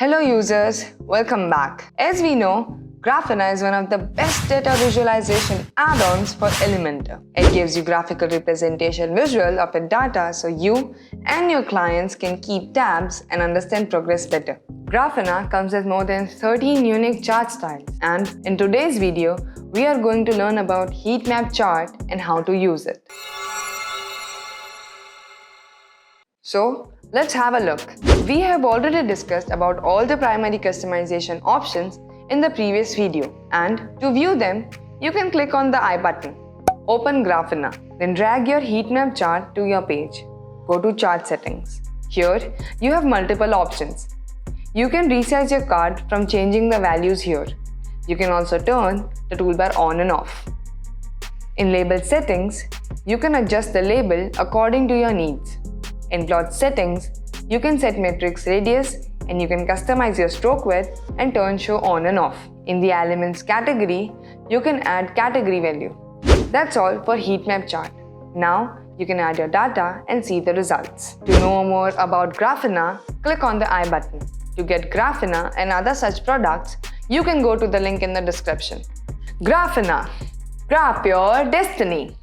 Hello users, welcome back. As we know, Graphina is one of the best data visualization add-ons for Elementor. It gives you graphical representation visual of your data so you and your clients can keep tabs and understand progress better. Graphina comes with more than 13 unique chart styles, and in today's video, we are going to learn about Heatmap chart and how to use it. So, let's have a look. We have already discussed about all the primary customization options in the previous video, and to view them, you can click on the I button. Open Graphina, then drag your Heatmap chart to your page. Go to Chart Settings. Here, you have multiple options. You can resize your card from changing the values here. You can also turn the toolbar on and off. In Label Settings, you can adjust the label according to your needs. In Plot Settings, you can set matrix radius and you can customize your stroke width and turn show on and off. In the Elements category, you can add category value. That's all for Heatmap chart. Now, you can add your data and see the results. To know more about Graphina, click on the I button. To get Graphina and other such products, you can go to the link in the description. Graphina, graph your destiny.